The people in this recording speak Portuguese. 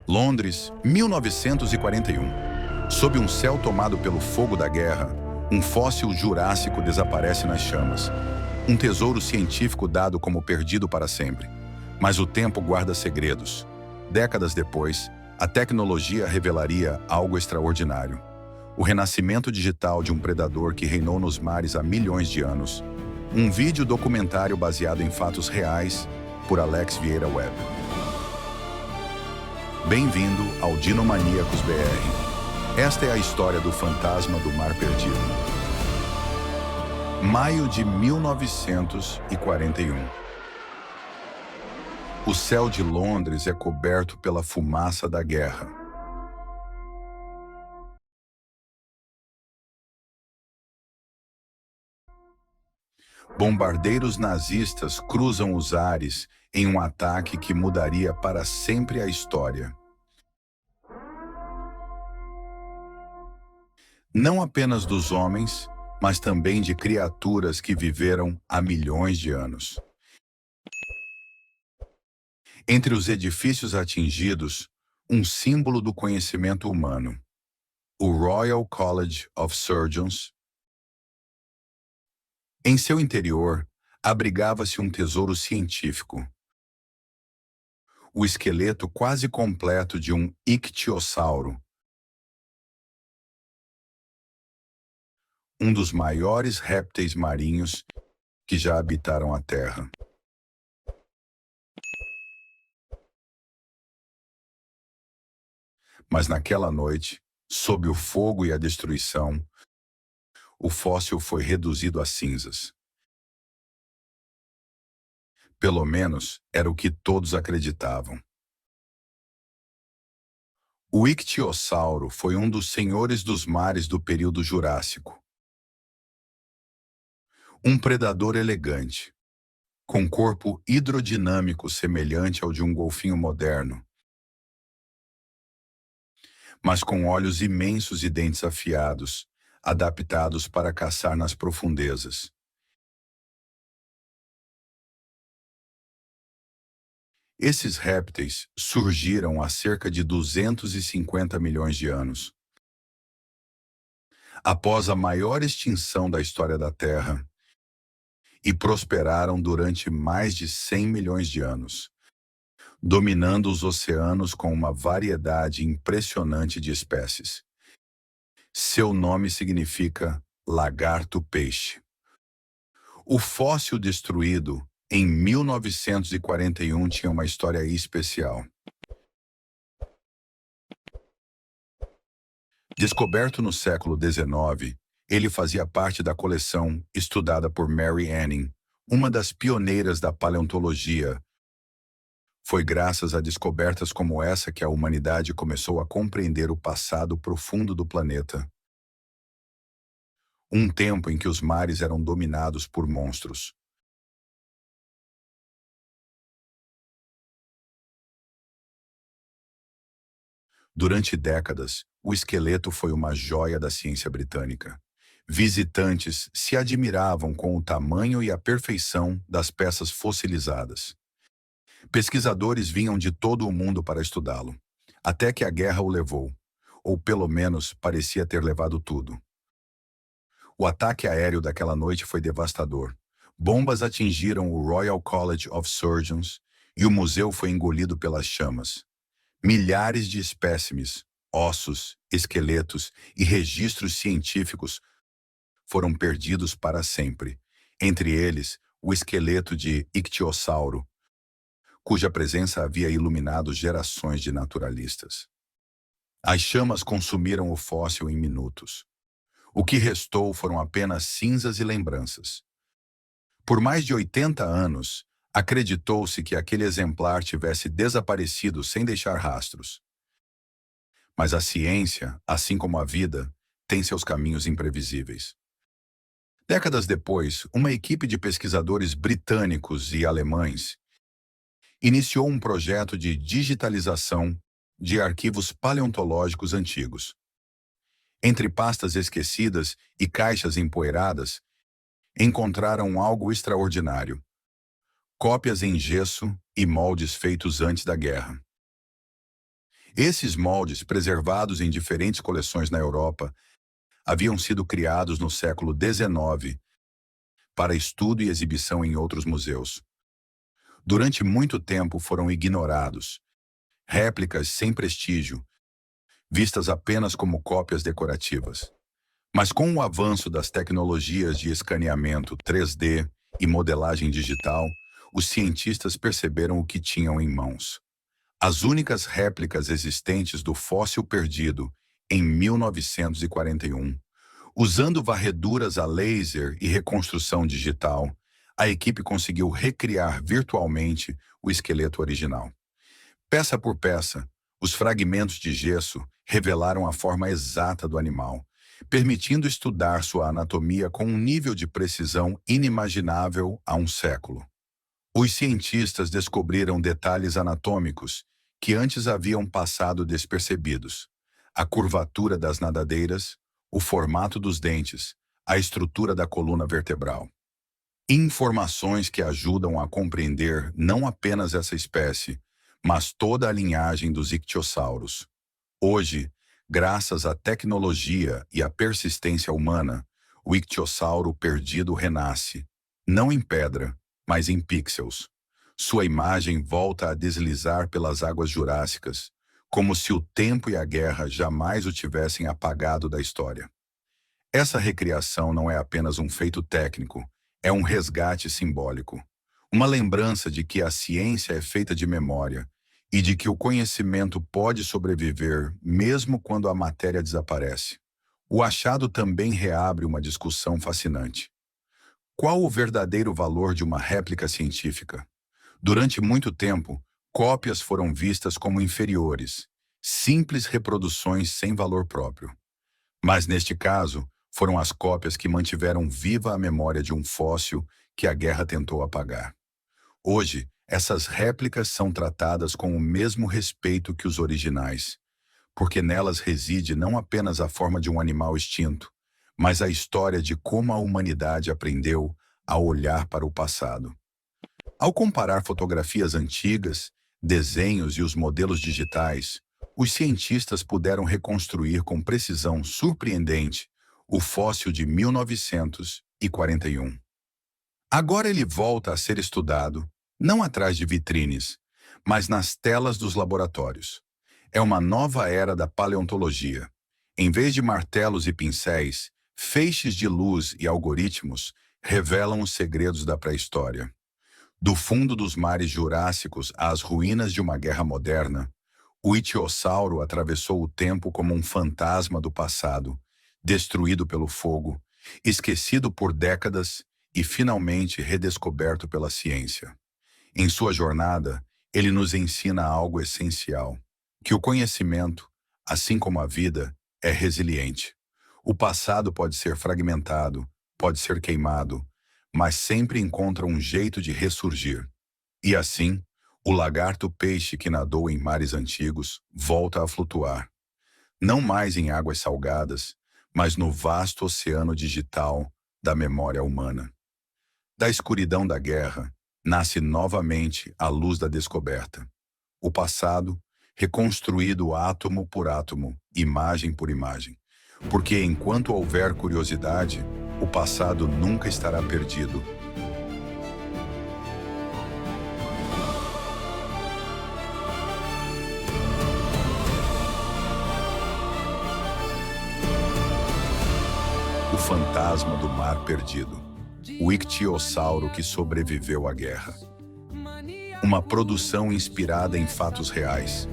Londres, 1941. Sob um céu tomado pelo fogo da guerra, um fóssil jurássico desaparece nas chamas. Um tesouro científico dado como perdido para sempre. Mas o tempo guarda segredos. Décadas depois, a tecnologia revelaria algo extraordinário. O renascimento digital de um predador que reinou nos mares há milhões de anos. Um vídeo documentário baseado em fatos reais por Alex Vieira Webb. Bem-vindo ao Dinomaníacos BR. Esta é a história do fantasma do Mar Perdido. Maio de 1941. O céu de Londres é coberto pela fumaça da guerra. Bombardeiros nazistas cruzam os ares em um ataque que mudaria para sempre a história. Não apenas dos homens, mas também de criaturas que viveram há milhões de anos. Entre os edifícios atingidos, um símbolo do conhecimento humano. O Royal College of Surgeons. Em seu interior, abrigava-se um tesouro científico. O esqueleto quase completo de um ictiosauro, um dos maiores répteis marinhos que já habitaram a Terra. Mas naquela noite, sob o fogo e a destruição, o fóssil foi reduzido a cinzas. Pelo menos era o que todos acreditavam. O ictiosauro foi um dos senhores dos mares do período Jurássico. Um predador elegante, com corpo hidrodinâmico semelhante ao de um golfinho moderno, mas com olhos imensos e dentes afiados, adaptados para caçar nas profundezas. Esses répteis surgiram há cerca de 250 milhões de anos. Após a maior extinção da história da Terra, e prosperaram durante mais de 100 milhões de anos, dominando os oceanos com uma variedade impressionante de espécies. Seu nome significa lagarto-peixe. O fóssil destruído em 1941 tinha uma história especial. Descoberto no século XIX, ele fazia parte da coleção estudada por Mary Anning, uma das pioneiras da paleontologia. Foi graças a descobertas como essa que a humanidade começou a compreender o passado profundo do planeta. Um tempo em que os mares eram dominados por monstros. Durante décadas, o esqueleto foi uma joia da ciência britânica. Visitantes se admiravam com o tamanho e a perfeição das peças fossilizadas. Pesquisadores vinham de todo o mundo para estudá-lo, até que a guerra o levou, ou pelo menos parecia ter levado tudo. O ataque aéreo daquela noite foi devastador. Bombas atingiram o Royal College of Surgeons e o museu foi engolido pelas chamas. Milhares de espécimes, ossos, esqueletos e registros científicos foram perdidos para sempre, entre eles o esqueleto de ictiosauro, cuja presença havia iluminado gerações de naturalistas. As chamas consumiram o fóssil em minutos. O que restou foram apenas cinzas e lembranças. Por mais de 80 anos, acreditou-se que aquele exemplar tivesse desaparecido sem deixar rastros. Mas a ciência, assim como a vida, tem seus caminhos imprevisíveis. Décadas depois, uma equipe de pesquisadores britânicos e alemães iniciou um projeto de digitalização de arquivos paleontológicos antigos. Entre pastas esquecidas e caixas empoeiradas, encontraram algo extraordinário. Cópias em gesso e moldes feitos antes da guerra. Esses moldes, preservados em diferentes coleções na Europa, haviam sido criados no século XIX para estudo e exibição em outros museus. Durante muito tempo foram ignorados, réplicas sem prestígio, vistas apenas como cópias decorativas. Mas com o avanço das tecnologias de escaneamento 3D e modelagem digital, os cientistas perceberam o que tinham em mãos. As únicas réplicas existentes do fóssil perdido em 1941. Usando varreduras a laser e reconstrução digital, a equipe conseguiu recriar virtualmente o esqueleto original. Peça por peça, os fragmentos de gesso revelaram a forma exata do animal, permitindo estudar sua anatomia com um nível de precisão inimaginável há um século. Os cientistas descobriram detalhes anatômicos que antes haviam passado despercebidos: a curvatura das nadadeiras, o formato dos dentes, a estrutura da coluna vertebral. Informações que ajudam a compreender não apenas essa espécie, mas toda a linhagem dos ictiossauros. Hoje, graças à tecnologia e à persistência humana, o ictiossauro perdido renasce, não em pedra, mas em pixels. Sua imagem volta a deslizar pelas águas jurássicas, como se o tempo e a guerra jamais o tivessem apagado da história. Essa recriação não é apenas um feito técnico, é um resgate simbólico. Uma lembrança de que a ciência é feita de memória e de que o conhecimento pode sobreviver mesmo quando a matéria desaparece. O achado também reabre uma discussão fascinante. Qual o verdadeiro valor de uma réplica científica? Durante muito tempo, cópias foram vistas como inferiores, simples reproduções sem valor próprio. Mas neste caso, foram as cópias que mantiveram viva a memória de um fóssil que a guerra tentou apagar. Hoje, essas réplicas são tratadas com o mesmo respeito que os originais, porque nelas reside não apenas a forma de um animal extinto, mas a história de como a humanidade aprendeu a olhar para o passado. Ao comparar fotografias antigas, desenhos e os modelos digitais, os cientistas puderam reconstruir com precisão surpreendente o fóssil de 1941. Agora ele volta a ser estudado, não atrás de vitrines, mas nas telas dos laboratórios. É uma nova era da paleontologia. Em vez de martelos e pincéis, feixes de luz e algoritmos revelam os segredos da pré-história. Do fundo dos mares jurássicos às ruínas de uma guerra moderna, o ictiossauro atravessou o tempo como um fantasma do passado, destruído pelo fogo, esquecido por décadas e finalmente redescoberto pela ciência. Em sua jornada, ele nos ensina algo essencial: que o conhecimento, assim como a vida, é resiliente. O passado pode ser fragmentado, pode ser queimado, mas sempre encontra um jeito de ressurgir. E assim, o lagarto-peixe que nadou em mares antigos volta a flutuar. Não mais em águas salgadas, mas no vasto oceano digital da memória humana. Da escuridão da guerra, nasce novamente a luz da descoberta. O passado, reconstruído átomo por átomo, imagem por imagem. Porque enquanto houver curiosidade, o passado nunca estará perdido. O fantasma do mar perdido. O ictiossauro que sobreviveu à guerra. Uma produção inspirada em fatos reais.